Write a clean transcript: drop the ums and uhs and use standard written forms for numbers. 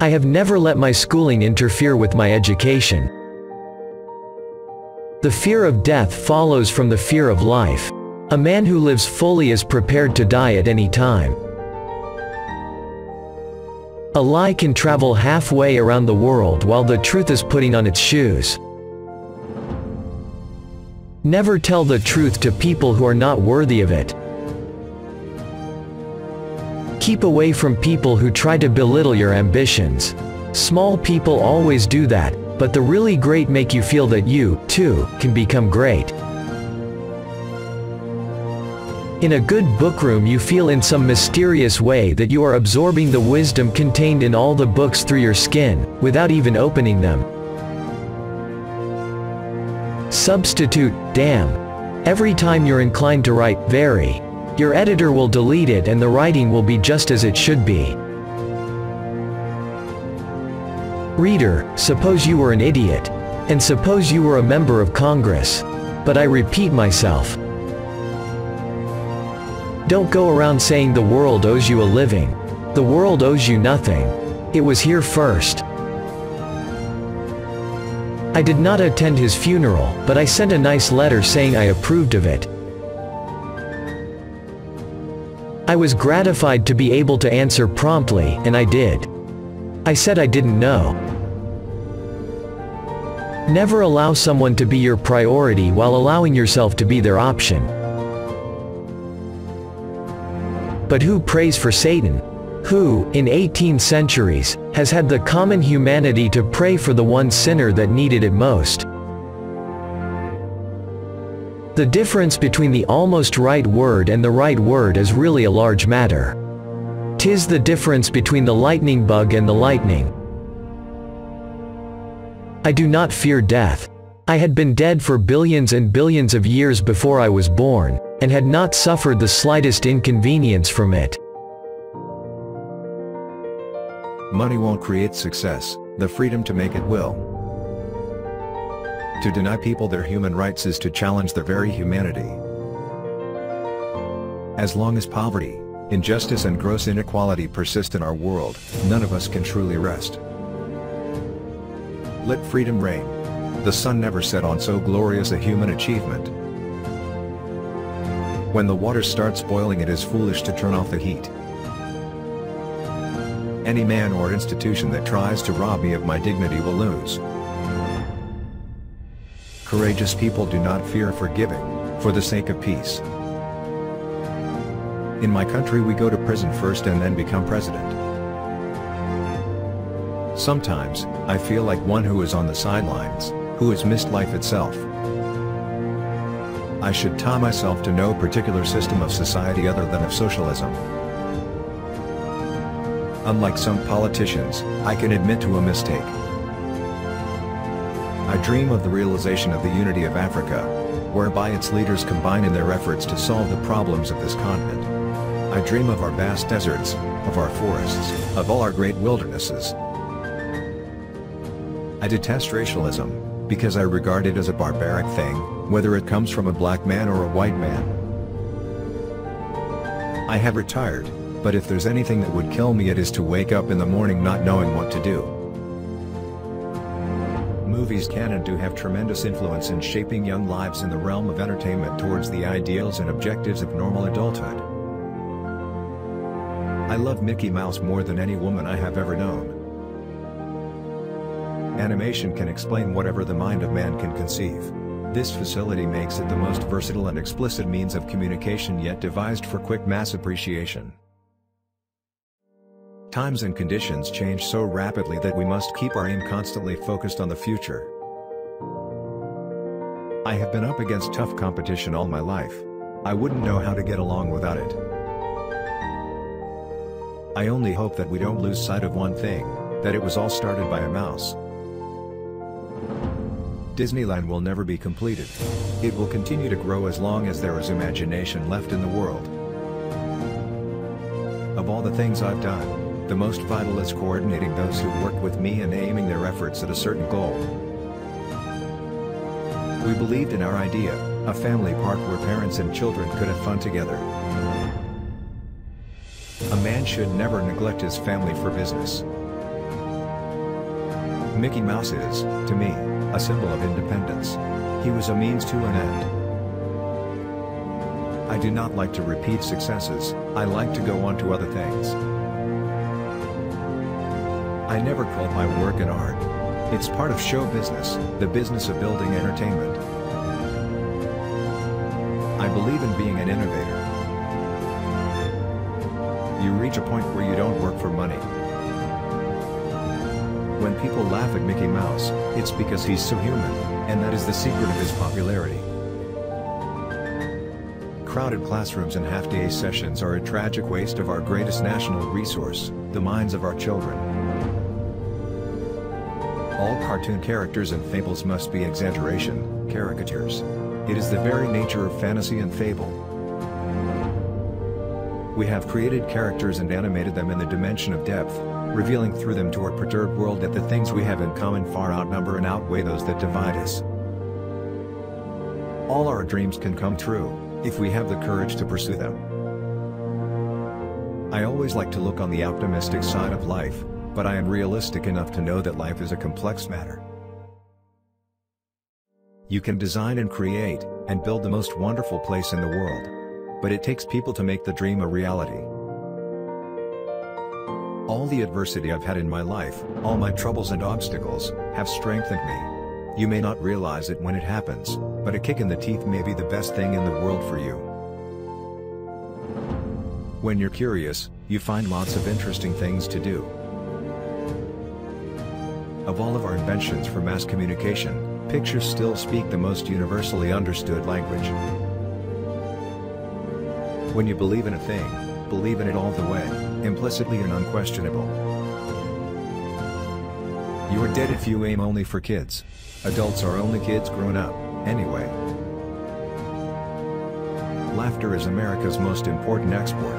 I have never let my schooling interfere with my education. The fear of death follows from the fear of life. A man who lives fully is prepared to die at any time. A lie can travel halfway around the world while the truth is putting on its shoes. Never tell the truth to people who are not worthy of it. Keep away from people who try to belittle your ambitions. Small people always do that, but the really great make you feel that you, too, can become great. In a good bookroom you feel in some mysterious way that you are absorbing the wisdom contained in all the books through your skin, without even opening them. Substitute, damn. Every time you're inclined to write, very. Your editor will delete it and the writing will be just as it should be. Reader, suppose you were an idiot. And suppose you were a member of Congress. But I repeat myself. Don't go around saying the world owes you a living. The world owes you nothing. It was here first. I did not attend his funeral, but I sent a nice letter saying I approved of it. I was gratified to be able to answer promptly, and I did. I said I didn't know. Never allow someone to be your priority while allowing yourself to be their option. But who prays for Satan? Who, in 18 centuries, has had the common humanity to pray for the one sinner that needed it most? The difference between the almost right word and the right word is really a large matter. 'Tis the difference between the lightning bug and the lightning. I do not fear death. I had been dead for billions and billions of years before I was born, and had not suffered the slightest inconvenience from it. Money won't create success, the freedom to make it will. To deny people their human rights is to challenge their very humanity. As long as poverty, injustice and gross inequality persist in our world, none of us can truly rest. Let freedom reign. The sun never set on so glorious a human achievement. When the water starts boiling, it is foolish to turn off the heat. Any man or institution that tries to rob me of my dignity will lose. Courageous people do not fear forgiving, for the sake of peace. In my country we go to prison first and then become president. Sometimes, I feel like one who is on the sidelines, who has missed life itself. I should tie myself to no particular system of society other than of socialism. Unlike some politicians, I can admit to a mistake. I dream of the realization of the unity of Africa, whereby its leaders combine in their efforts to solve the problems of this continent. I dream of our vast deserts, of our forests, of all our great wildernesses. I detest racialism, because I regard it as a barbaric thing, whether it comes from a black man or a white man. I have retired, but if there's anything that would kill me, it is to wake up in the morning not knowing what to do. Movies can and do have tremendous influence in shaping young lives in the realm of entertainment towards the ideals and objectives of normal adulthood. I love Mickey Mouse more than any woman I have ever known. Animation can explain whatever the mind of man can conceive. This facility makes it the most versatile and explicit means of communication yet devised for quick mass appreciation. Times and conditions change so rapidly that we must keep our aim constantly focused on the future. I have been up against tough competition all my life. I wouldn't know how to get along without it. I only hope that we don't lose sight of one thing, that it was all started by a mouse. Disneyland will never be completed. It will continue to grow as long as there is imagination left in the world. Of all the things I've done, the most vital is coordinating those who work with me and aiming their efforts at a certain goal. We believed in our idea, a family park where parents and children could have fun together. A man should never neglect his family for business. Mickey Mouse is, to me, a symbol of independence. He was a means to an end. I do not like to repeat successes, I like to go on to other things. I never called my work an art. It's part of show business, the business of building entertainment. I believe in being an innovator. You reach a point where you don't work for money. When people laugh at Mickey Mouse, it's because he's so human, and that is the secret of his popularity. Crowded classrooms and half-day sessions are a tragic waste of our greatest national resource, the minds of our children. All cartoon characters and fables must be exaggeration, caricatures. It is the very nature of fantasy and fable. We have created characters and animated them in the dimension of depth, revealing through them to our perturbed world that the things we have in common far outnumber and outweigh those that divide us. All our dreams can come true, if we have the courage to pursue them. I always like to look on the optimistic side of life, but I am realistic enough to know that life is a complex matter. You can design and create, and build the most wonderful place in the world. But it takes people to make the dream a reality. All the adversity I've had in my life, all my troubles and obstacles, have strengthened me. You may not realize it when it happens, but a kick in the teeth may be the best thing in the world for you. When you're curious, you find lots of interesting things to do. Of all of our inventions for mass communication, pictures still speak the most universally understood language. When you believe in a thing, believe in it all the way, implicitly and unquestionable. You are dead if you aim only for kids. Adults are only kids grown up, anyway. Laughter is America's most important export.